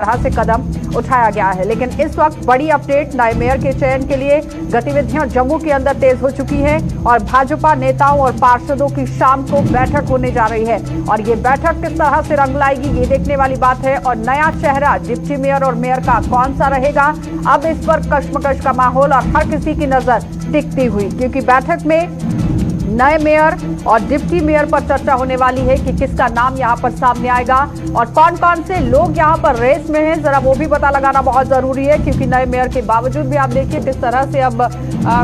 तरह से कदम उठाया गया है। लेकिन इस वक्त बड़ी अपडेट, नए मेयर के चयन के लिए गतिविधियां जम्मू के अंदर तेज हो चुकी है और भाजपा नेताओं और पार्षदों की शाम को बैठक होने जा रही है और ये बैठक किस तरह से रंग लाएगी ये देखने वाली बात है। और नया चेहरा डिप्टी मेयर और मेयर का कौन सा रहेगा, अब इस पर कश्मकश का माहौल और हर किसी की नजर टिकती हुई, क्योंकि बैठक में नए मेयर और डिप्टी मेयर पर चर्चा होने वाली है कि किसका नाम यहां पर सामने आएगा और कौन कौन से लोग यहां पर रेस में हैं, जरा वो भी पता लगाना बहुत जरूरी है। क्योंकि नए मेयर के बावजूद भी आप देखिए किस तरह से अब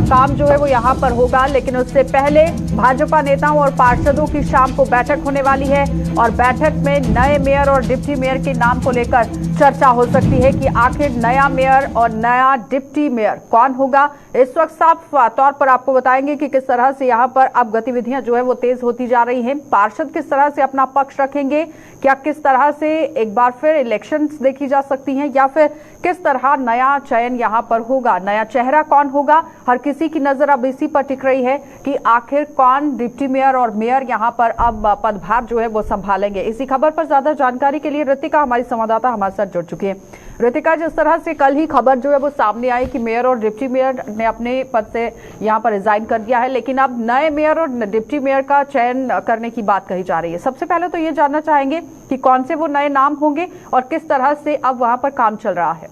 काम जो है वो यहां पर होगा। लेकिन उससे पहले भाजपा नेताओं और पार्षदों की शाम को बैठक होने वाली है और बैठक में नए मेयर और डिप्टी मेयर के नाम को लेकर चर्चा हो सकती है कि आखिर नया मेयर और नया डिप्टी मेयर कौन होगा। इस वक्त साफ तौर पर आपको बताएंगे कि किस तरह से यहाँ पर अब गतिविधियां जो है वो तेज होती जा रही हैं। पार्षद किस तरह से अपना पक्ष रखेंगे, क्या किस तरह से एक बार फिर इलेक्शंस देखी जा सकती हैं या फिर किस तरह नया चयन यहाँ पर होगा, नया चेहरा कौन होगा। हर किसी की नजर अब इसी पर टिक रही है कि आखिर कौन डिप्टी मेयर और मेयर यहाँ पर अब पदभार जो है वो संभालेंगे। इसी खबर पर ज्यादा जानकारी के लिए ऋतिका हमारी संवाददाता हमारे साथ जुड़ चुकी है। ऋतिका, जिस तरह से कल ही खबर जो है वो सामने आई कि मेयर और डिप्टी मेयर ने अपने पद से यहाँ पर रिजाइन कर दिया है, लेकिन अब नए मेयर और डिप्टी मेयर का चयन करने की बात कही जा रही है। सबसे पहले तो ये जानना चाहेंगे कि कौन से वो नए नाम होंगे और किस तरह से अब वहां पर काम चल रहा है।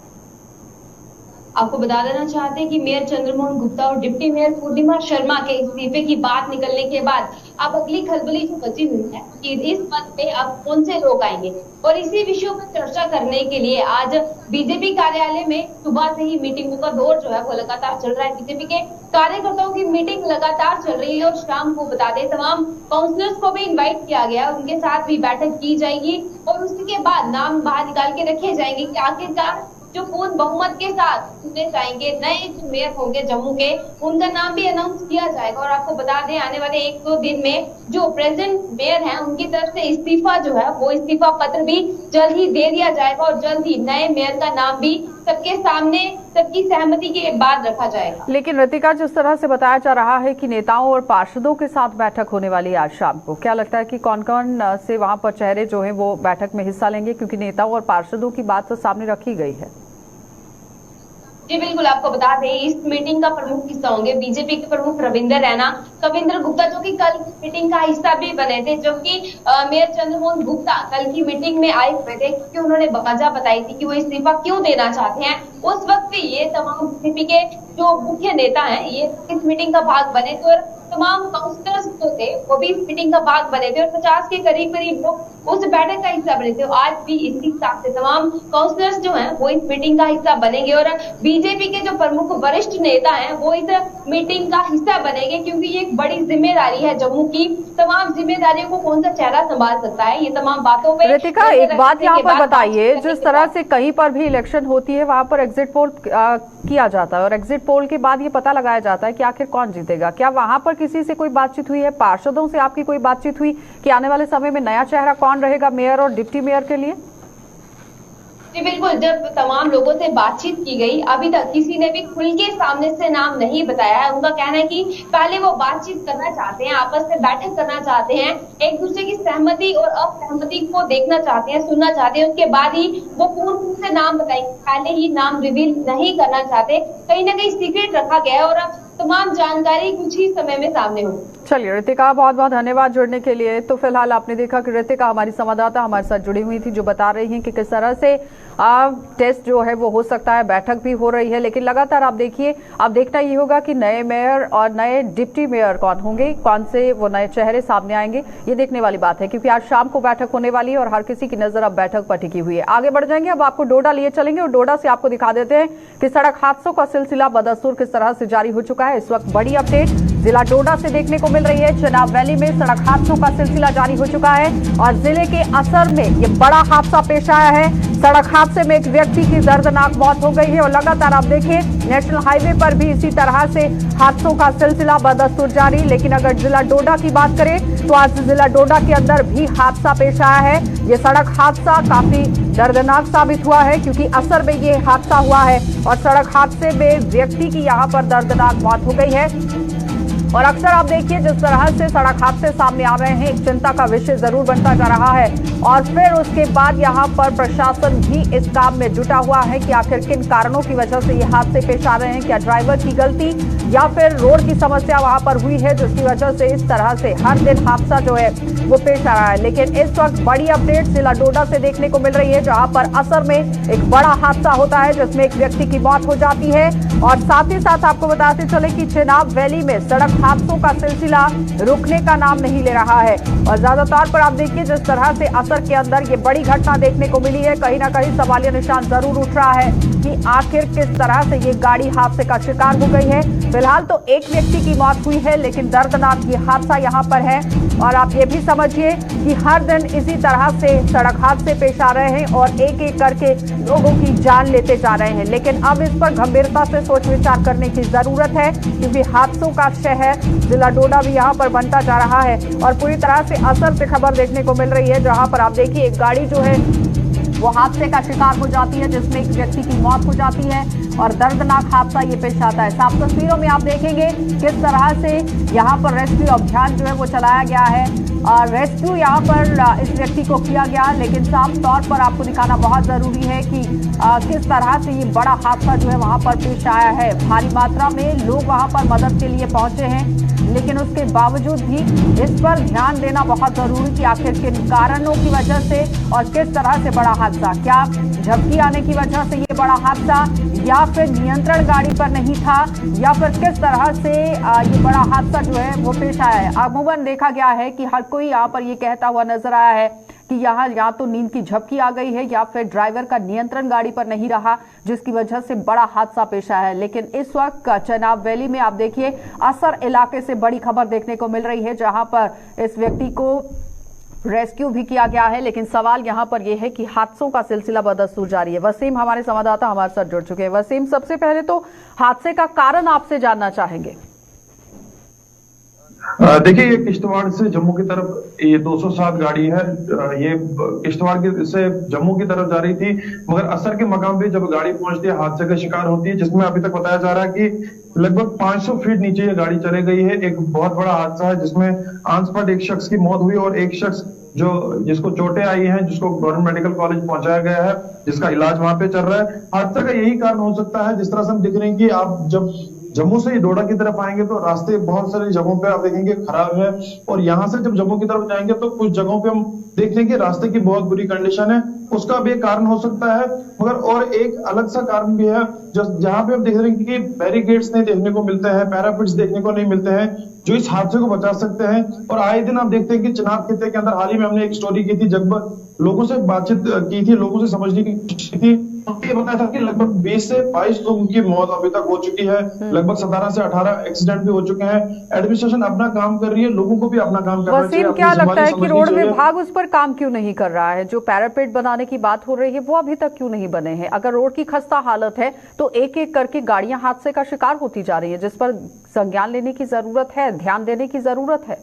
आपको बता देना चाहते हैं कि मेयर चंद्रमोहन गुप्ता और डिप्टी मेयर पूर्णिमा शर्मा के इस्तीफे की बात निकलने के बाद अब अगली खलबली जो बची हुई है कि इस पद पे अब कौन से लोग आएंगे और इसी विषयों पर चर्चा करने के लिए आज बीजेपी कार्यालय में सुबह से ही मीटिंगों का दौर जो है वो लगातार चल रहा है। बीजेपी के कार्यकर्ताओं की मीटिंग लगातार चल रही है और शाम को बता दें तमाम काउंसलर्स को भी इन्वाइट किया गया, उनके साथ भी बैठक की जाएगी और उसके बाद नाम बाहर निकाल के रखे जाएंगे कि आखिरकार जो पूर्ण बहुमत के साथ चुने जाएंगे नए जो मेयर होंगे जम्मू के, उनका नाम भी अनाउंस किया जाएगा। और आपको बता दें आने वाले 1-2 दिन में जो प्रेजेंट मेयर हैं उनकी तरफ से इस्तीफा जो है वो इस्तीफा पत्र भी जल्द ही दे दिया जाएगा और जल्द ही नए मेयर का नाम भी सबके सामने सबकी सहमति के बाद रखा जाएगा। लेकिन ऋतिका, जिस तरह से बताया जा रहा है कि नेताओं और पार्षदों के साथ बैठक होने वाली है आज शाम को, क्या लगता है कि कौन कौन से वहां पर चेहरे जो है वो बैठक में हिस्सा लेंगे, क्योंकि नेताओं और पार्षदों की बात तो सामने रखी गई है। जी बिल्कुल, आपको बता दें इस मीटिंग का प्रमुख हिस्सा होंगे बीजेपी के प्रमुख रविंद्र रैना, कविंद्र गुप्ता जो कि कल मीटिंग का हिस्सा भी बने थे, जबकि मेयर चंद्रमोहन गुप्ता कल की मीटिंग में आए हुए थे क्योंकि उन्होंने वजह बताई थी कि वो इस्तीफा क्यों देना चाहते हैं। उस वक्त ये तमाम बीजेपी के जो मुख्य नेता हैं ये इस मीटिंग का भाग बने थे और तमाम काउंसलर्स जो थे वो भी इस मीटिंग का भाग बने थे और 50 के करीब लोग उस बैठक का हिस्सा बने थे। आज भी इसी हिसाब से तमाम काउंसलर्स जो हैं वो इस मीटिंग का हिस्सा बनेंगे और बीजेपी के जो प्रमुख वरिष्ठ नेता हैं वो इस मीटिंग का हिस्सा बनेंगे, क्योंकि ये एक बड़ी जिम्मेदारी है जम्मू की। तमाम जिम्मेदारियों को कौन सा चेहरा संभाल सकता है, ये तमाम बातों पे ऋतिका, एक बात यहाँ पर बताइए, जिस तरह से कहीं पर भी इलेक्शन होती है वहां पर एग्जिट पोल किया जाता है और एग्जिट पोल के बाद ये पता लगाया जाता है कि आखिर कौन जीतेगा। क्या वहां पर किसी से कोई बातचीत हुई है, पार्षदों से आपकी कोई बातचीत हुई कि आने वाले समय में नया चेहरा कौन रहेगा मेयर और डिप्टी मेयर के लिए? जी बिल्कुल, जब तमाम लोगों से बातचीत की गई अभी तक किसी ने भी खुल के सामने से नाम नहीं बताया है। उनका कहना है कि पहले वो बातचीत करना चाहते हैं, आपस में बैठक करना चाहते हैं, एक दूसरे की सहमति और असहमति को देखना चाहते हैं, सुनना चाहते हैं, उसके बाद ही वो पूर्ण रूप से नाम बताएंगे। पहले ही नाम रिवील नहीं करना चाहते, कहीं ना कहीं सीक्रेट रखा गया और अब तमाम जानकारी कुछ ही समय में सामने होगी। चलिए ऋतिका, बहुत बहुत धन्यवाद जुड़ने के लिए। तो फिलहाल आपने देखा कि ऋतिका हमारी संवाददाता हमारे साथ जुड़ी हुई थी, जो बता रही हैं कि किस तरह से टेस्ट जो है वो हो सकता है, बैठक भी हो रही है। लेकिन लगातार आप देखिए, अब देखना ये होगा कि नए मेयर और नए डिप्टी मेयर कौन होंगे, कौन से वो नए चेहरे सामने आएंगे, ये देखने वाली बात है, क्योंकि आज शाम को बैठक होने वाली है और हर किसी की नजर अब बैठक पर टिकी हुई है। आगे बढ़ जाएंगे, अब आपको डोडा लिए चलेंगे और डोडा से आपको दिखा देते हैं कि सड़क हादसों का सिलसिला बदस्तूर किस तरह से जारी हो चुका है। इस वक्त बड़ी अपडेट जिला डोडा से देखने को मिल रही है। चनाब वैली में सड़क हादसों का सिलसिला जारी हो चुका है और जिले के असर में ये बड़ा हादसा पेश आया है। सड़क हादसे में एक व्यक्ति की दर्दनाक मौत हो गई है और लगातार आप देखिए नेशनल हाईवे पर भी इसी तरह से हादसों का सिलसिला बदस्तूर जारी। लेकिन अगर जिला डोडा की बात करें तो आज जिला डोडा के अंदर भी हादसा पेश आया है। ये सड़क हादसा काफी दर्दनाक साबित हुआ है, क्योंकि असर में ये हादसा हुआ है और सड़क हादसे में व्यक्ति की यहाँ पर दर्दनाक मौत हो गई है। और अक्सर आप देखिए जिस तरह से सड़क हादसे सामने आ रहे हैं, एक चिंता का विषय जरूर बनता जा रहा है। और फिर उसके बाद यहाँ पर प्रशासन भी इस काम में जुटा हुआ है कि आखिर किन कारणों की वजह से ये हादसे पेश आ रहे हैं। क्या ड्राइवर की गलती या फिर रोड की समस्या वहां पर हुई है, जिसकी वजह से इस तरह से हर दिन हादसा जो है वो पेश आ रहा है। लेकिन इस वक्त बड़ी अपडेट जिला डोडा से देखने को मिल रही है, जहां पर असर में एक बड़ा हादसा होता है जिसमें एक व्यक्ति की मौत हो जाती है। और साथ ही साथ आपको बताते चले कि चेनाब वैली में सड़क हादसों का सिलसिला रुकने का नाम नहीं ले रहा है। और ज्यादातर पर आप देखिए जिस तरह से असर के अंदर ये बड़ी घटना देखने को मिली है, कहीं ना कहीं सवालिया निशान जरूर उठ रहा है कि आखिर किस तरह से ये गाड़ी हादसे का शिकार हो गई है। फिलहाल तो एक व्यक्ति की मौत हुई है, लेकिन दर्दनाक ये हादसा यहाँ पर है। और आप ये भी समझिए कि हर दिन इसी तरह से सड़क हादसे पेश आ रहे हैं और एक एक करके लोगों की जान लेते जा रहे हैं। लेकिन अब इस पर गंभीरता से सोच विचार करने की जरूरत है, क्योंकि हादसों का शहर जिला डोडा भी यहाँ पर बनता जा रहा है। और पूरी तरह से असर से खबर देखने को मिल रही है, जहाँ पर आप देखिए एक गाड़ी जो है वो हादसे का शिकार हो जाती है, जिसमें एक व्यक्ति की मौत हो जाती है और दर्दनाक हादसा ये पेश आता है। साफ तस्वीरों में आप देखेंगे किस तरह से यहाँ पर रेस्क्यू अभियान जो है वो चलाया गया है और रेस्क्यू यहाँ पर इस व्यक्ति को किया गया। लेकिन साफ तौर पर आपको दिखाना बहुत जरूरी है कि किस तरह से ये बड़ा हादसा जो है वहाँ पर पेश आया है। भारी मात्रा में लोग वहाँ पर मदद के लिए पहुंचे हैं, लेकिन उसके बावजूद भी इस पर ध्यान देना बहुत जरूरी कि आखिर किन कारणों की वजह से और किस तरह से बड़ा हादसा, क्या झपकी आने की वजह से ये बड़ा हादसा या फिर नियंत्रण गाड़ी पर नहीं था या फिर किस तरह से ये बड़ा हादसा जो है वो पेश आया है। अमूमन देखा गया है कि हर कोई यहाँ पर ये कहता हुआ नजर आया है कि यहाँ या तो नींद की झपकी आ गई है या फिर ड्राइवर का नियंत्रण गाड़ी पर नहीं रहा, जिसकी वजह से बड़ा हादसा पेश आया है। लेकिन इस वक्त चेनाब वैली में आप देखिए असर इलाके से बड़ी खबर देखने को मिल रही है, जहां पर इस व्यक्ति को रेस्क्यू भी किया गया है। लेकिन सवाल यहां पर यह है कि हादसों का सिलसिला बदस्तूर जारी है। वसीम हमारे संवाददाता हमारे साथ जुड़ चुके हैं। वसीम, सबसे पहले तो हादसे का कारण आपसे जानना चाहेंगे। देखिए, ये किश्तवाड़ से जम्मू की तरफ ये 207 गाड़ी है। ये किश्तवाड़ से जम्मू की तरफ जा रही थी, मगर असर के मकाम पे जब गाड़ी पहुंचती है हादसे का शिकार होती है, जिसमें अभी तक बताया जा रहा है कि लगभग 500 फीट नीचे ये गाड़ी चले गई है। एक बहुत बड़ा हादसा है जिसमें ऑन स्पॉट एक शख्स की मौत हुई और एक शख्स जिसको चोटें आई हैं, जिसको गवर्नमेंट मेडिकल कॉलेज पहुंचाया गया है, जिसका इलाज वहां पे चल रहा है। हादसा का यही कारण हो सकता है। जिस तरह से हम देख रहे हैं कि आप जब जम्मू से डोडा की तरफ आएंगे तो रास्ते बहुत सारी जगहों पे आप देखेंगे खराब है, और यहाँ से जब जम्मू की तरफ जाएंगे तो कुछ जगहों पे हम देख लेंगे रास्ते की बहुत बुरी कंडीशन है। उसका भी एक कारण हो सकता है, मगर और एक अलग सा कारण भी है जहाँ पे हम देख रहे हैं कि बैरिकेड्स नहीं देखने को मिलते हैं, पैरापिट्स देखने को नहीं मिलते हैं जो इस हादसे को बचा सकते हैं। और आए दिन आप देखते हैं कि चेनाब खित्ते के अंदर हाल ही में हमने एक स्टोरी की थी, जब लोगों से बातचीत की थी, लोगों से समझने की कोशिश की थी, ये बताया था कि लगभग 20 से 22 लोगों की मौत अभी तक हो चुकी है, लगभग 17 से 18 एक्सीडेंट भी हो चुके हैं। एडमिनिस्ट्रेशन अपना काम कर रही है, लोगों को भी अपना काम करना चाहिए। वसीम, क्या लगता है कि रोड विभाग उस पर काम क्यों नहीं कर रहा है? जो पैरापेट बनाने की बात हो रही है वो अभी तक क्यों नहीं बने हैं? अगर रोड की खस्ता हालत है तो एक एक करके गाड़ियां हादसे का शिकार होती जा रही है, जिस पर संज्ञान लेने की जरूरत है, ध्यान देने की जरूरत है।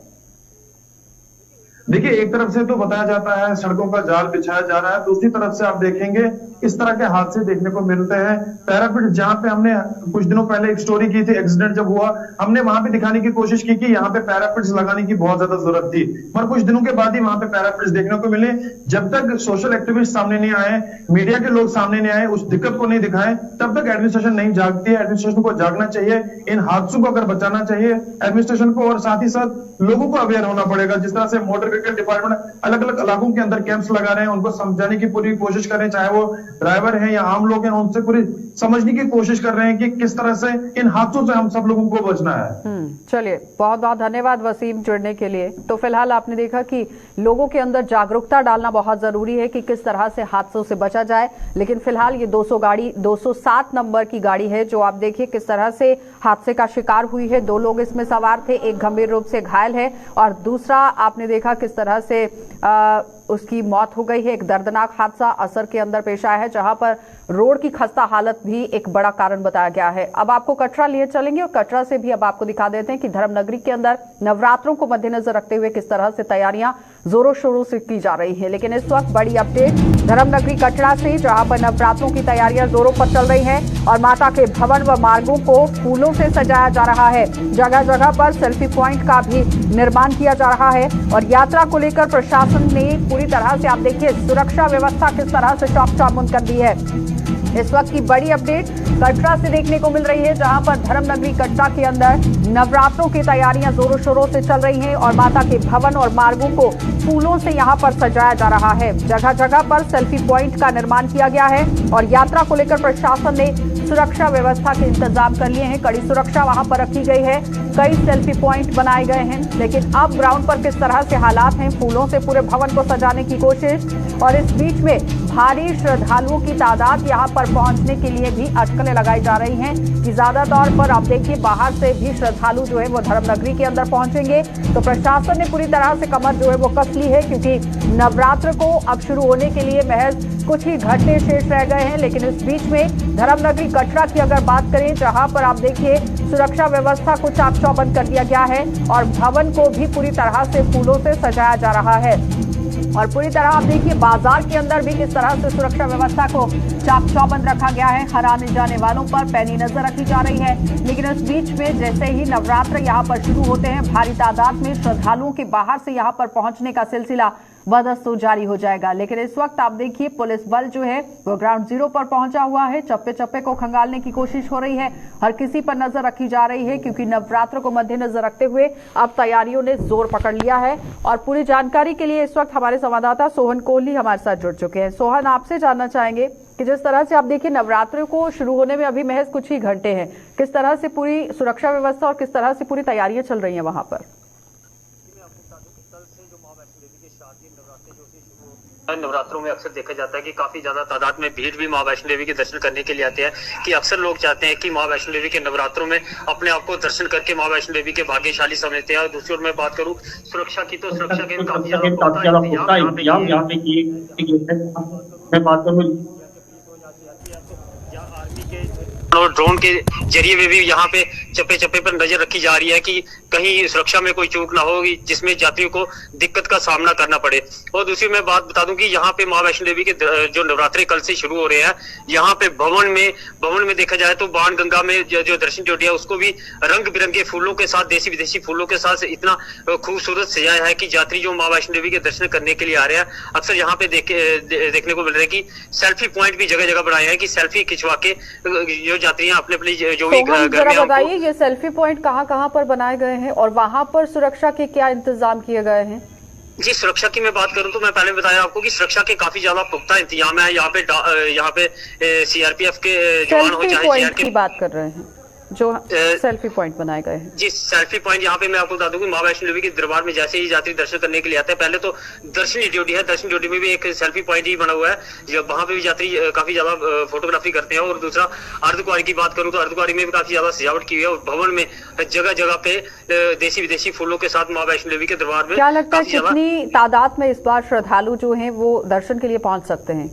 देखिए, एक तरफ से तो बताया जाता है सड़कों का जाल बिछाया जा रहा है, दूसरी तरफ से आप देखेंगे इस तरह के हादसे देखने को मिलते हैं। पैरापिट जहां पे हमने कुछ दिनों पहले एक स्टोरी की थी, एक्सीडेंट जब हुआ हमने वहां पे दिखाने की कोशिश की कि यहाँ पे पैरापिट्स लगाने की बहुत ज्यादा जरूरत थी, पर कुछ दिनों के बाद ही वहां पे पैरापिट्स देखने को मिले। जब तक सोशल एक्टिविस्ट सामने नहीं आए, मीडिया के लोग सामने नहीं आए, उस दिक्कत को नहीं दिखाए, तब तक एडमिनिस्ट्रेशन नहीं जागती है। एडमिनिस्ट्रेशन को जागना चाहिए, इन हादसों को अगर बचाना चाहिए एडमिनिस्ट्रेशन को, और साथ ही साथ लोगों को अवेयर होना पड़ेगा। जिस तरह से मोटर व्हीकल डिपार्टमेंट अलग अलग इलाकों के अंदर कैंप्स लगा रहे हैं, उनको समझाने की पूरी कोशिश कर रहे हैं, चाहे वो ड्राइवर हैं या आम लोग हैं, उनसे पूरी समझने की कोशिश कर रहे हैं कि किस तरह से इन हादसों से हम सब लोगों को बचना है। चलिए, बहुत बहुत धन्यवाद वसीम जुड़ने के लिए। तो फिलहाल आपने देखा कि लोगों के अंदर जागरूकता डालना बहुत जरूरी है कि किस तरह से हादसों से बचा जाए। लेकिन फिलहाल ये 207 नंबर की गाड़ी है जो आप देखिए किस तरह से हादसे का शिकार हुई है। 2 लोग इसमें सवार थे, एक गंभीर रूप से घायल है और दूसरा आपने देखा किस तरह से उसकी मौत हो गई है। एक दर्दनाक हादसा असर के अंदर पेश आया है, जहां पर रोड की खस्ता हालत भी एक बड़ा कारण बताया गया है। अब आपको कटरा लिए चलेंगे और कटरा से भी अब आपको दिखा देते हैं कि धर्म नगरी के अंदर नवरात्रों को मद्देनजर रखते हुए किस तरह से तैयारियां जोरों शोरों से की जा रही है। लेकिन इस वक्त बड़ी अपडेट धर्मनगरी कटरा से, जहां पर नवरात्रों की तैयारियां जोरों पर चल रही हैं और माता के भवन व मार्गों को फूलों से सजाया जा रहा है। जगह जगह पर सेल्फी पॉइंट का भी निर्माण किया जा रहा है और यात्रा को लेकर प्रशासन ने पूरी तरह से, आप देखिए, सुरक्षा व्यवस्था किस तरह से चौक चौबंद कर दी है। इस वक्त की बड़ी अपडेट कटरा से देखने को मिल रही है, जहां पर धर्मनगरी कटरा के अंदर नवरात्रों की तैयारियां जोरों शोरों से चल रही हैं और माता के भवन और मार्गों को फूलों से यहां पर सजाया जा रहा है। जगह जगह पर सेल्फी पॉइंट का निर्माण किया गया है और यात्रा को लेकर प्रशासन ने सुरक्षा व्यवस्था के इंतजाम कर लिए हैं। कड़ी सुरक्षा वहां पर रखी गई है, कई सेल्फी पॉइंट बनाए गए हैं। लेकिन अब ग्राउंड पर किस तरह से हालात हैं, फूलों से पूरे भवन को सजाने की कोशिश, और इस बीच में भारी श्रद्धालुओं की तादाद यहां पर पहुंचने के लिए भी अटकलें लगाई जा रही हैं कि ज्यादा तौर पर आप देखिए बाहर से भी श्रद्धालु जो है वो धर्मनगरी के अंदर पहुंचेंगे। तो प्रशासन ने पूरी तरह से कमर जो है वो कस ली है, क्योंकि नवरात्र को अब शुरू होने के लिए महज कुछ ही घंटे शेष रह गए हैं। लेकिन इस बीच में धर्मनगरी कटरा की अगर बात करें, जहां पर आप देखिए सुरक्षा व्यवस्था को चाक चौबंद कर दिया गया है और भवन को भी पूरी तरह से फूलों से सजाया जा रहा है। और पूरी तरह आप देखिए बाजार के अंदर भी किस तरह से सुरक्षा व्यवस्था को चाक चौबंद रखा गया है। हर आने जाने वालों पर पैनी नजर रखी जा रही है। लेकिन इस बीच में जैसे ही नवरात्र यहां पर शुरू होते हैं, भारी तादाद में श्रद्धालुओं के बाहर से यहां पर पहुंचने का सिलसिला बदस्तूर जारी हो जाएगा। लेकिन इस वक्त आप देखिए पुलिस बल जो है वो ग्राउंड जीरो पर पहुंचा हुआ है। चप्पे चप्पे को खंगालने की कोशिश हो रही है, हर किसी पर नजर रखी जा रही है, क्योंकि नवरात्र को मद्देनजर रखते हुए अब तैयारियों ने जोर पकड़ लिया है। और पूरी जानकारी के लिए इस वक्त हमारे संवाददाता सोहन कोहली हमारे साथ जुड़ चुके हैं। सोहन, आपसे जानना चाहेंगे कि जिस तरह से आप देखिए नवरात्र को शुरू होने में अभी महज कुछ ही घंटे हैं, किस तरह से पूरी सुरक्षा व्यवस्था और किस तरह से पूरी तैयारियां चल रही हैं वहां पर? नवरात्रों में अक्सर देखा जाता है कि काफी ज्यादा तादाद में भीड़ भी मां वैष्णो देवी के दर्शन करने के लिए आते हैं, कि अक्सर लोग चाहते हैं कि मां वैष्णो देवी के नवरात्रों में अपने आप को दर्शन करके मां वैष्णो देवी के भाग्यशाली समझते हैं। और दूसरी ओर मैं बात करूं सुरक्षा की, तो सुरक्षा के काफी ज्यादा इंतजाम यहाँ पे किए। मैं बात करूं और ड्रोन के जरिए में भी यहाँ पे चप्पे चप्पे पर नजर रखी जा रही है कि कहीं सुरक्षा में कोई चूक ना होगी जिसमें यात्रियों को दिक्कत का सामना करना पड़े। और दूसरी मैं बात बता दूं कि यहाँ पे मां वैष्णो देवी के जो नवरात्रे कल से शुरू हो रहे हैं, यहाँ पे भवन में देखा जाए तो बाण गंगा में जो दर्शन ड्यूटी है उसको भी रंग बिरंगे फूलों के साथ, देसी विदेशी फूलों के साथ इतना खूबसूरत सजाया है कि यात्री जो मां वैष्णो देवी के दर्शन करने के लिए आ रहे हैं, अक्सर यहाँ पे देखने को मिल रहा है कि सेल्फी पॉइंट भी जगह जगह बनाए हैं कि सेल्फी खिंचवा के जो यात्री अपने अपने जो भी घर में बताइए ये सेल्फी पॉइंट कहाँ पर बनाए गए हैं और वहां पर सुरक्षा के क्या इंतजाम किए गए हैं? जी, सुरक्षा की मैं बात करूं तो मैं पहले बताया आपको कि सुरक्षा के काफी ज्यादा पुख्ता इंतजाम है। यहाँ पे सीआरपीएफ के जवान हो चाहे सीआरपीएफ की बात कर रहे हैं जो सेल्फी पॉइंट बनाए गए हैं। जी, सेल्फी पॉइंट यहाँ पे मैं आपको बता दूं कि मां वैष्णो देवी के दरबार में जैसे ही यात्री दर्शन करने के लिए आते हैं, पहले तो दर्शनी ड्यूटी है, दर्शनी ड्यूटी में भी एक सेल्फी पॉइंट ही बना हुआ है, वहां पे भी यात्री काफी ज्यादा फोटोग्राफी करते हैं। और दूसरा अर्धकुंवारी की बात करूं तो अर्धकुंवारी में भी काफी ज्यादा सजावट की हुई है और भवन में जगह जगह पे देसी विदेशी फूलों के साथ मां वैष्णो देवी के दरबार में। क्या लगता है कितनी तादाद में इस बार श्रद्धालु जो है वो दर्शन के लिए पहुंच सकते हैं?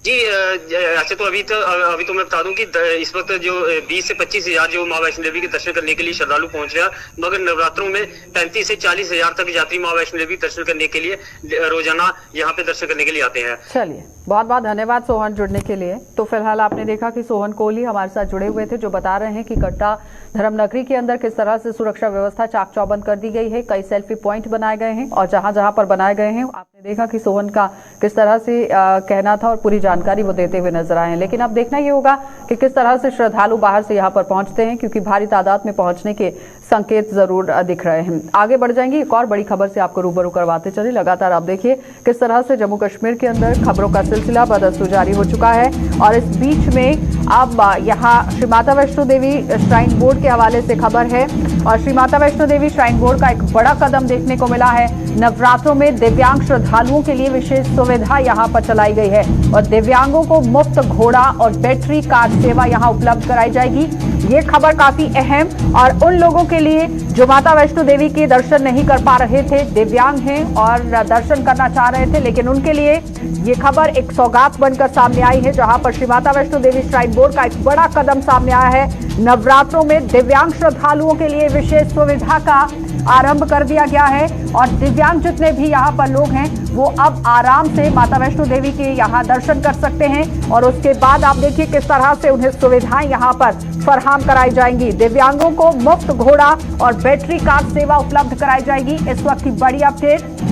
जी, ऐसे तो अभी तो मैं बता दूं कि इस वक्त जो 20 से 25 हजार जो मां वैष्णो देवी के दर्शन करने के लिए श्रद्धालु पहुंच रहे हैं, मगर नवरात्रों में 35 से 40 हजार तक यात्री मां वैष्णो देवी दर्शन करने के लिए रोजाना यहाँ पे दर्शन करने के लिए आते हैं। चलिए, बहुत बहुत धन्यवाद सोहन जुड़ने के लिए। तो फिलहाल आपने देखा कि सोहन कोहली हमारे साथ जुड़े हुए थे, जो बता रहे हैं कि कटरा धर्मनगरी के अंदर किस तरह से सुरक्षा व्यवस्था चाक चौबंद कर दी गई है। कई सेल्फी पॉइंट बनाए गए हैं और जहां जहां पर बनाए गए हैं आपने देखा कि सोहन का किस तरह से कहना था और पूरी जानकारी वो देते हुए नजर आए हैं। लेकिन अब देखना ये होगा कि किस तरह से श्रद्धालु बाहर से यहाँ पर पहुंचते हैं, क्योंकि भारी तादाद में पहुंचने के संकेत जरूर दिख रहे हैं। आगे बढ़ जाएंगे, एक और बड़ी खबर से आपको रूबरू करवाते चले। लगातार आप देखिए किस तरह से जम्मू कश्मीर के अंदर खबरों का सिलसिला बदस्तूर जारी हो चुका है और इस बीच में अब यहाँ श्री माता वैष्णो देवी श्राइन बोर्ड के हवाले से खबर है और श्री माता वैष्णो देवी श्राइन बोर्ड का एक बड़ा कदम देखने को मिला है। नवरात्रों में दिव्यांग श्रद्धालुओं के लिए विशेष सुविधा यहाँ पर चलाई गई है और दिव्यांगों को मुफ्त घोड़ा और बैटरी कार सेवा यहाँ उपलब्ध कराई जाएगी। ये खबर काफी अहम और उन लोगों के लिए जो माता वैष्णो देवी के दर्शन नहीं कर पा रहे थे, दिव्यांग हैं और दर्शन करना चाह रहे थे, लेकिन उनके लिए ये खबर एक सौगात बनकर सामने आई है, जहां पर श्री माता वैष्णो देवी श्राइन बोर्ड का एक बड़ा कदम सामने आया है। नवरात्रों में दिव्यांग श्रद्धालुओं के लिए विशेष सुविधा का आरंभ कर दिया गया है और दिव्यांग जितने भी यहाँ पर लोग हैं वो अब आराम से माता वैष्णो देवी के यहाँ दर्शन कर सकते हैं और उसके बाद आप देखिए किस तरह से उन्हें सुविधाएं यहाँ पर फराहम कराई जाएंगी। दिव्यांगों को मुफ्त घोड़ा और बैटरी कार सेवा उपलब्ध कराई जाएगी। इस वक्त की बड़ी अपडेट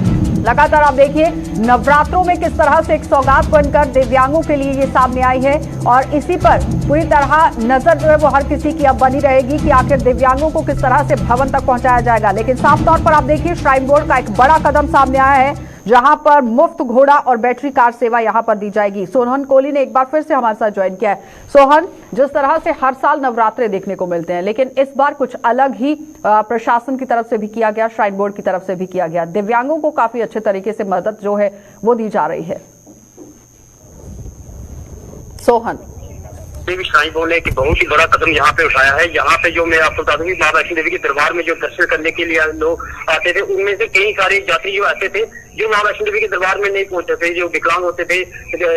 लगातार आप देखिए नवरात्रों में किस तरह से एक सौगात बनकर दिव्यांगों के लिए ये सामने आई है और इसी पर पूरी तरह नजर जो है वो हर किसी की अब बनी रहेगी कि आखिर दिव्यांगों को किस तरह से भवन तक पहुंचाया जाएगा। लेकिन साफ तौर पर आप देखिए श्राइन बोर्ड का एक बड़ा कदम सामने आया है जहां पर मुफ्त घोड़ा और बैटरी कार सेवा यहां पर दी जाएगी। सोहन कोहली ने एक बार फिर से हमारे साथ ज्वाइन किया है। सोहन, जिस तरह से हर साल नवरात्रे देखने को मिलते हैं लेकिन इस बार कुछ अलग ही प्रशासन की तरफ से भी किया गया, श्राइन बोर्ड की तरफ से भी किया गया। दिव्यांगों को काफी अच्छे तरीके से मदद जो है वो दी जा रही है। सोहन, देवी श्राइन बोर्ड ने एक बहुत ही बड़ा कदम यहाँ पे उठाया है। यहाँ पे जो मैं आपको बता दूं कि माता वैष्णो देवी के दरबार में जो दर्शन करने के लिए लोग आते थे उनमें से कई सारे यात्री जो आते थे जो माता वैष्णो देवी के दरबार में नहीं पहुंचते थे, जो विकलांग होते थे,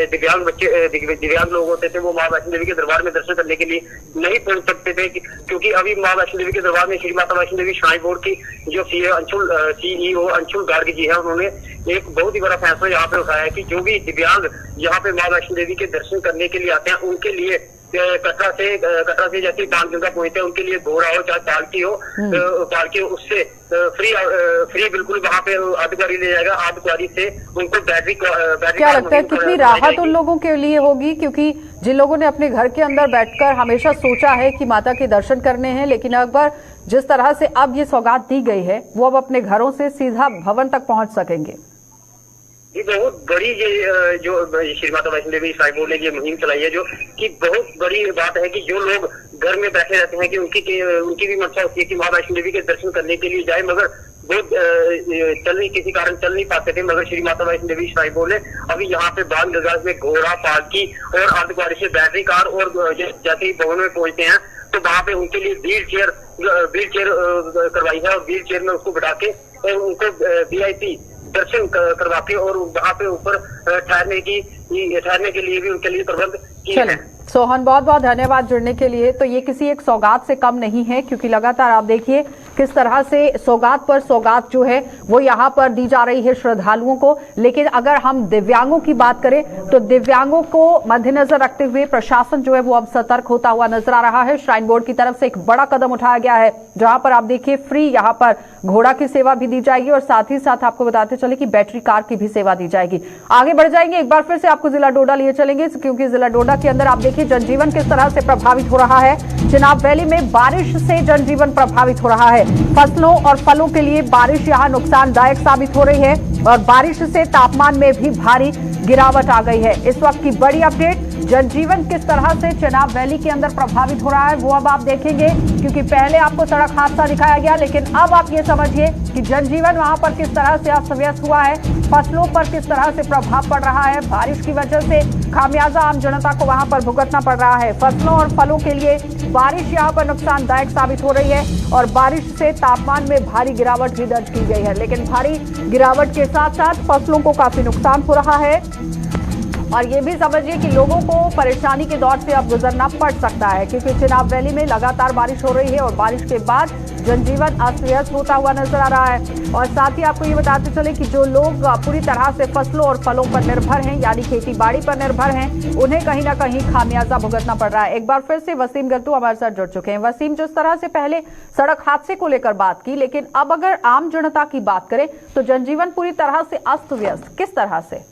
दिव्यांग बच्चे, दिव्यांग लोग होते थे, वो माता वैष्णो देवी के दरबार में दर्शन करने के लिए नहीं पहुंच सकते थे क्योंकि अभी माता वैष्णो देवी के दरबार में श्री माता वैष्णो देवी श्राइन बोर्ड की जो सीईओ अंशुल गार्ग जी है उन्होंने एक बहुत ही बड़ा फैसला यहाँ पे उठाया है कि जो भी दिव्यांग यहाँ पे माता वैष्णो देवी के दर्शन करने के लिए आते हैं उनके लिए कटरा से जैसे बाणगंगा पहुंचते हैं उनके लिए घोड़ा हो चाहे पालकी हो उससे फ्री बिल्कुल वहाँ पे आधिकारी ले जाएगा। आधिकारी से उनको बैटरी क्या लगता है कितनी राहत उन लोगों के लिए होगी, क्योंकि जिन लोगों ने अपने घर के अंदर बैठकर हमेशा सोचा है कि माता के दर्शन करने हैं लेकिन अगर जिस तरह से अब ये सौगात दी गई है वो अब अपने घरों से सीधा भवन तक पहुंच सकेंगे। ये बहुत बड़ी ये जो श्री माता वैष्णो देवी श्राइन बोर्ड ने ये मुहिम चलाई है जो कि बहुत बड़ी बात है कि जो लोग घर में बैठे रहते हैं कि उनकी भी मंशा होती है कि माता वैष्णो देवी के दर्शन करने के लिए जाए मगर वो किसी कारण चल नहीं पाते थे। मगर श्री माता वैष्णो देवी श्राइन बोर्ड ने अभी यहाँ पे बाणगंगा में घोड़ा, पालकी और अर्धकुंवारी से बैटरी कार और जैसे ही भवन में पहुंचते हैं तो वहाँ पे उनके लिए व्हील चेयर करवाई है और व्हील चेयर में उसको बैठा के और उनको VIP दर्शन करवा के और वहाँ पे ऊपर ठहरने के लिए भी उनके लिए प्रबंध किए हैं। सोहन, बहुत बहुत धन्यवाद जुड़ने के लिए। तो ये किसी एक सौगात से कम नहीं है क्योंकि लगातार आप देखिए किस तरह से सौगात पर सौगात जो है वो यहाँ पर दी जा रही है श्रद्धालुओं को। लेकिन अगर हम दिव्यांगों की बात करें तो दिव्यांगों को मद्देनजर रखते हुए प्रशासन जो है वो अब सतर्क होता हुआ नजर आ रहा है। श्राइन बोर्ड की तरफ से एक बड़ा कदम उठाया गया है जहां पर आप देखिए फ्री यहाँ पर घोड़ा की सेवा भी दी जाएगी और साथ ही साथ आपको बताते चले कि बैटरी कार की भी सेवा दी जाएगी। आगे बढ़ जाएंगे, एक बार फिर से आपको जिला डोडा लिए चलेंगे क्योंकि जिला डोडा के अंदर आप देखिए जनजीवन किस तरह से प्रभावित हो रहा है। चिनाब वैली में बारिश से जनजीवन प्रभावित हो रहा है। फसलों और फलों के लिए बारिश यहाँ नुकसानदायक साबित हो रही है और बारिश से तापमान में भी भारी गिरावट आ गई है। इस वक्त की बड़ी अपडेट, जनजीवन किस तरह से चिनाब वैली के अंदर प्रभावित हो रहा है वो अब आप देखेंगे क्योंकि पहले आपको सड़क हादसा दिखाया गया लेकिन अब आप ये समझिए कि जनजीवन वहां पर किस तरह से अस्त व्यस्त हुआ है, फसलों पर किस तरह से प्रभाव पड़ रहा है। बारिश की वजह से खामियाजा आम जनता को वहां पर भुगतना पड़ रहा है। फसलों और फलों के लिए बारिश यहाँ पर नुकसानदायक साबित हो रही है और बारिश से तापमान में भारी गिरावट भी दर्ज की गई है। लेकिन भारी गिरावट के साथ साथ फसलों को काफी नुकसान हो रहा है और ये भी समझिए कि लोगों को परेशानी के दौर से अब गुजरना पड़ सकता है क्योंकि चिनाब वैली में लगातार बारिश हो रही है और बारिश के बाद जनजीवन अस्त व्यस्त होता हुआ नजर आ रहा है। और साथ ही आपको ये बताते चले कि जो लोग पूरी तरह से फसलों और फलों पर निर्भर हैं यानी खेती बाड़ी पर निर्भर हैं उन्हें कहीं ना कहीं खामियाजा भुगतना पड़ रहा है। एक बार फिर से वसीम गत्तू हमारे साथ जुड़ चुके हैं। वसीम, जिस तरह से पहले सड़क हादसे को लेकर बात की लेकिन अब अगर आम जनता की बात करें तो जनजीवन पूरी तरह से अस्त व्यस्त, किस तरह से?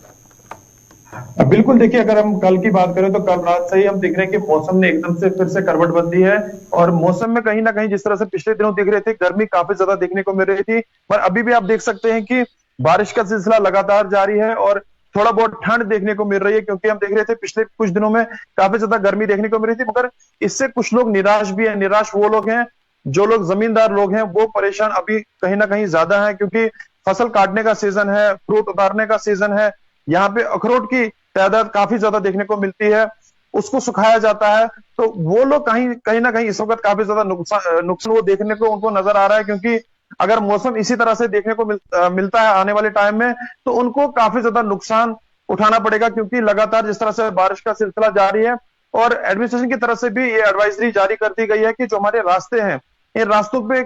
बिल्कुल, देखिए अगर हम कल की बात करें तो कल रात से ही हम देख रहे हैं कि मौसम ने एकदम से फिर से करवट बदली है और मौसम में कहीं ना कहीं जिस तरह से पिछले दिनों देख रहे थे गर्मी काफी ज्यादा देखने को मिल रही थी पर अभी भी आप देख सकते हैं कि बारिश का सिलसिला लगातार जारी है और थोड़ा बहुत ठंड देखने को मिल रही है क्योंकि हम देख रहे थे पिछले कुछ दिनों में काफी ज्यादा गर्मी देखने को मिल रही थी मगर इससे कुछ लोग निराश भी है। निराश वो लोग हैं जो लोग जमींदार लोग हैं वो परेशान अभी कहीं ना कहीं ज्यादा है क्योंकि फसल काटने का सीजन है, फ्रूट उतारने का सीजन है, यहाँ पे अखरोट की तादाद काफी ज्यादा देखने को मिलती है, उसको सुखाया जाता है तो वो लोग कहीं ना कहीं इस वक्त काफी ज्यादा नुकसान वो देखने को उनको नजर आ रहा है क्योंकि अगर मौसम इसी तरह से देखने को मिलता है आने वाले टाइम में तो उनको काफी ज्यादा नुकसान उठाना पड़ेगा क्योंकि लगातार जिस तरह से बारिश का सिलसिला जारी है और एडमिनिस्ट्रेशन की तरफ से भी ये एडवाइजरी जारी कर दी गई है कि जो हमारे रास्ते हैं इन रास्तों पे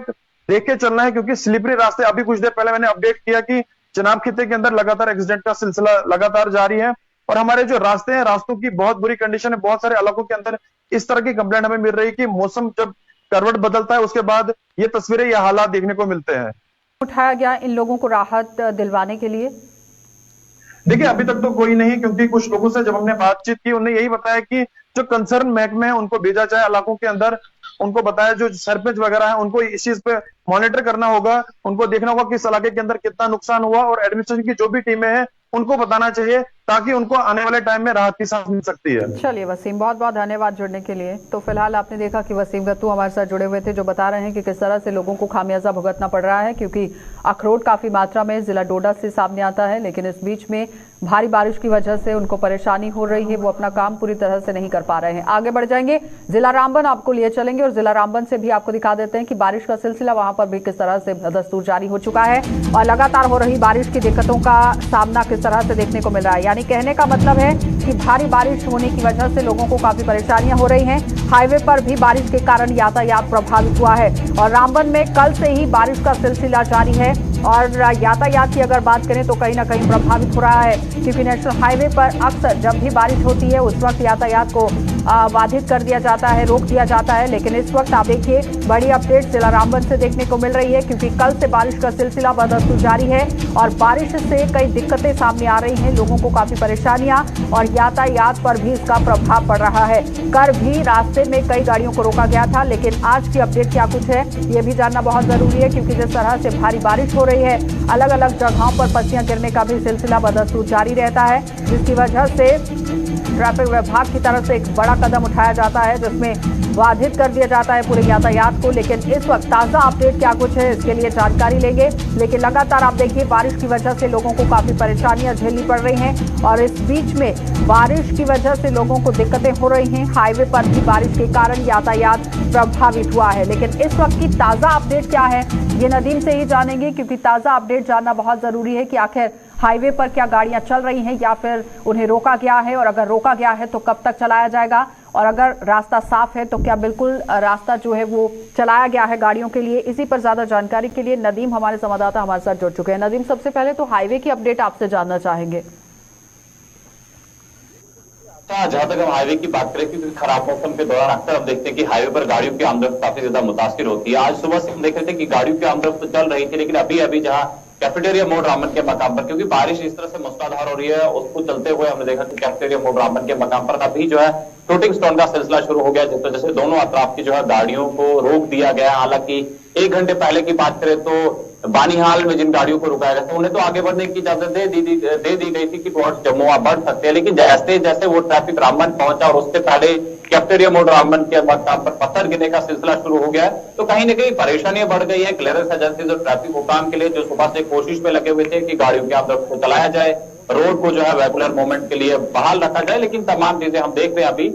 देख के चलना है, क्योंकि स्लिपरी रास्ते, अभी कुछ देर पहले मैंने अपडेट किया कि चिनाब खित्ते के अंदर लगातार एक्सीडेंट का सिलसिला लगातार जारी है और हमारे जो रास्ते हैं, रास्तों की बहुत बुरी कंडीशन है। बहुत सारे इलाकों के अंदर इस तरह की कंप्लेंट हमें मिल रही है कि मौसम जब करवट बदलता है उसके बाद ये तस्वीरें, ये हालात देखने को मिलते हैं। उठाया गया इन लोगों को राहत दिलवाने के लिए? देखिए, अभी तक तो कोई नहीं, क्योंकि कुछ लोगों से जब हमने बातचीत की उन्होंने यही बताया कि जो कंसर्न महकमे है उनको भेजा जाए इलाकों के अंदर, उनको बताया जो सरपंच वगैरह है उनको इस चीज पे मॉनिटर करना होगा, उनको देखना होगा कि इस इलाके के अंदर कितना नुकसान हुआ और एडमिनिस्ट्रेशन की जो भी टीमें हैं उनको बताना चाहिए, ताकि उनको आने वाले टाइम में राहत की सांस मिल सकती है। चलिए वसीम, बहुत बहुत धन्यवाद जुड़ने के लिए। तो फिलहाल आपने देखा कि वसीम गत्तू हमारे साथ जुड़े हुए थे, जो बता रहे हैं कि किस तरह से लोगों को खामियाजा भुगतना पड़ रहा है, क्योंकि अखरोट काफी मात्रा में जिला डोडा से सामने आता है, लेकिन इस बीच में भारी बारिश की वजह से उनको परेशानी हो रही है, वो अपना काम पूरी तरह से नहीं कर पा रहे हैं। आगे बढ़ जाएंगे, जिला रामबन आपको लिए चलेंगे और जिला रामबन से भी आपको दिखा देते हैं कि बारिश का सिलसिला वहां पर भी किस तरह से बदस्तूर जारी हो चुका है और लगातार हो रही बारिश की दिक्कतों का सामना किस तरह से देखने को मिल रहा है। यानी कहने का मतलब है कि भारी बारिश होने की वजह से लोगों को काफी परेशानियां हो रही हैं। हाईवे पर भी बारिश के कारण यातायात प्रभावित हुआ है और रामबन में कल से ही बारिश का सिलसिला जारी है और यातायात की अगर बात करें तो कहीं ना कहीं प्रभावित हो रहा है, क्योंकि नेशनल हाईवे पर अक्सर जब भी बारिश होती है उस वक्त यातायात को बाधित कर दिया जाता है, रोक दिया जाता है। लेकिन इस वक्त आप देखिए बड़ी अपडेट जिला रामबन से देखने को मिल रही है, क्योंकि कल से बारिश का सिलसिला बदस्तूर जारी है और बारिश से कई दिक्कतें सामने आ रही हैं, लोगों को काफी परेशानियां और यातायात पर भी इसका प्रभाव पड़ रहा है। कल भी रास्ते में कई गाड़ियों को रोका गया था, लेकिन आज की अपडेट क्या कुछ है ये भी जानना बहुत जरूरी है, क्योंकि जिस तरह से भारी बारिश हो रही है, अलग अलग जगहों पर पत्तियां गिरने का भी सिलसिला बदस्तूर जारी रहता है, जिसकी वजह से ट्रैफिक विभाग की तरफ से एक बड़ा कदम उठाया जाता है, जिसमें बाधित कर दिया जाता है पूरे यातायात को। लेकिन इस वक्त ताज़ा अपडेट क्या कुछ है इसके लिए जानकारी लेंगे। लेकिन लगातार आप देखिए बारिश की वजह से लोगों को काफ़ी परेशानियां झेलनी पड़ रही हैं और इस बीच में बारिश की वजह से लोगों को दिक्कतें हो रही हैं। हाईवे पर भी बारिश के कारण यातायात प्रभावित हुआ है। लेकिन इस वक्त की ताज़ा अपडेट क्या है ये नदीम से ही जानेंगे, क्योंकि ताज़ा अपडेट जानना बहुत ज़रूरी है कि आखिर हाईवे पर क्या गाड़ियां चल रही हैं या फिर उन्हें रोका गया है, और अगर रोका गया है तो कब तक चलाया जाएगा, और अगर रास्ता साफ है तो क्या बिल्कुल रास्ता जो है वो चलाया गया है गाड़ियों के लिए। इसी पर ज्यादा जानकारी के लिए नदीम हमारे संवाददाता हमारे साथ जुड़ चुके हैं। नदीम, सबसे पहले तो हाईवे की अपडेट आपसे जानना चाहेंगे। जहां तक हम हाईवे की बात करें, क्योंकि खराब मौसम के दौरान अक्सर हम देखते हैं कि हाईवे पर गाड़ियों की आमदरफ्त काफी ज्यादा मुतासिर होती है। आज सुबह से हम देख रहे थे कि गाड़ियों की आमदरफ्त तो चल रही थी, लेकिन अभी जहां कैफेटेरिया मोड़ रामबन के मकाम पर, क्योंकि बारिश इस तरह से मूसलाधार हो रही है, उसको चलते हुए हमने देखा कि कैफेटेरिया मोड़ रामबन के मकाम पर अभी जो है फ्लोटिंग स्टोन का सिलसिला शुरू हो गया, जिस वजह से दोनों अतराफ की जो है गाड़ियों को रोक दिया गया। हालांकि 1 घंटे पहले की बात करें तो बानीहाल में जिन गाड़ियों को रुकाया गया था उन्हें तो आगे बढ़ने की इजाजत दे दी गई थी कि टुवर्ड्स जम्मू आप बढ़ सकते हैं, लेकिन जैसे जैसे वो ट्रैफिक रामबन पहुंचा और उससे पहले कैफेटेरिया मोड़ रामबन के मकाम पर पत्थर गिरने का सिलसिला शुरू हो गया है, तो कहीं ना कहीं परेशानियां बढ़ गई है। क्लियरेंस एजेंसीज और ट्रैफिक हुकाम के लिए जो सुबह से कोशिश में लगे हुए थे कि गाड़ियों की आमदरफ्त को चलाया जाए, रोड को जो है रेगुलर मूवमेंट के लिए बहाल रखा जाए, लेकिन तमाम चीजें हम देख रहे हैं अभी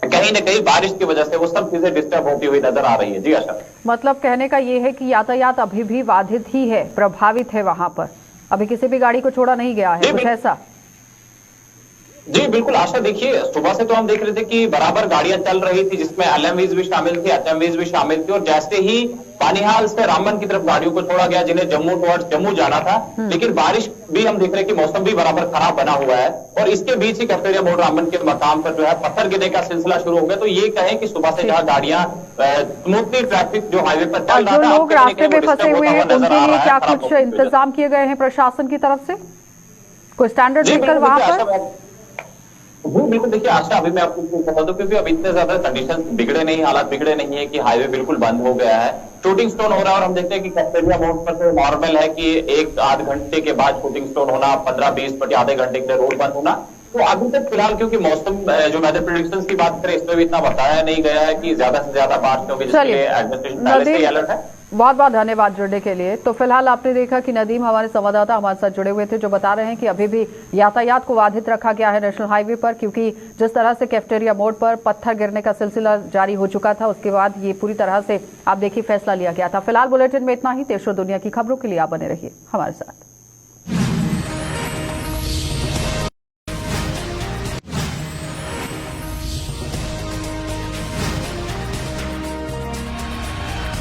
कहीं न कहीं बारिश की वजह से वो सब चीजें डिस्टर्ब होती हुई नजर आ रही है। जी आशा, मतलब कहने का ये है कि यातायात अभी भी बाधित ही है, प्रभावित है, वहां पर अभी किसी भी गाड़ी को छोड़ा नहीं गया है, कुछ ऐसा? जी बिल्कुल आशा, देखिए सुबह से तो हम देख रहे थे कि बराबर गाड़ियां चल रही थी, जिसमें एलएमवीज भी शामिल थी, एचएमवीज भी शामिल थी, और जैसे ही बानीहाल से रामबन की तरफ गाड़ियों को छोड़ा गया जिन्हें जम्मू टुवर्ड्स जम्मू जाना था, लेकिन बारिश भी हम देख रहे हैं कि मौसम भी बराबर खराब बना हुआ है और इसके बीच ही कैफेटेरिया मोड़ रामबन के मकाम पर जो है पत्थर गिरने का सिलसिला शुरू हो गया। तो ये कहें कि सुबह से जहां गाड़ियां स्मूथली ट्रैफिक जो हाईवे पर चल रहा था, जो लोग रास्ते में फंसे हुए हैं उनके लिए क्या कुछ इंतजाम किए गए हैं प्रशासन की तरफ से? कोई स्टैंडर्ड व्हीकल वहां पर? बिल्कुल, देखिए आशा, अभी मैं आपको बता दूं क्योंकि अभी इतने ज्यादा कंडीशन बिगड़े नहीं, हालात बिगड़े नहीं है कि हाईवे बिल्कुल बंद हो गया है। शूटिंग स्टोन हो रहा है और हम देखते हैं कि कैफेटेरिया मोड़ पर तो नॉर्मल है कि 1-8 घंटे के बाद शूटिंग स्टोन होना, 15-20 मिनट आधे घंटे के लिए रोड बंद होना। तो अभी तक फिलहाल क्योंकि मौसम जो वेदर प्रेडिक्शंस की बात करें इसमें भी इतना बताया नहीं गया है कि ज्यादा से ज्यादा बारिश होगी, जिसके लिए एडमिनिस्ट्रेशन पहले से अलर्ट है। बहुत बहुत धन्यवाद जुड़ने के लिए। तो फिलहाल आपने देखा कि नदीम हमारे संवाददाता हमारे साथ जुड़े हुए थे, जो बता रहे हैं कि अभी भी यातायात को बाधित रखा गया है नेशनल हाईवे पर, क्योंकि जिस तरह से कैफेटेरिया मोड़ पर पत्थर गिरने का सिलसिला जारी हो चुका था, उसके बाद ये पूरी तरह से आप देखिए फैसला लिया गया था। फिलहाल बुलेटिन में इतना ही। देश और दुनिया की खबरों के लिए आप बने रहिए हमारे साथ।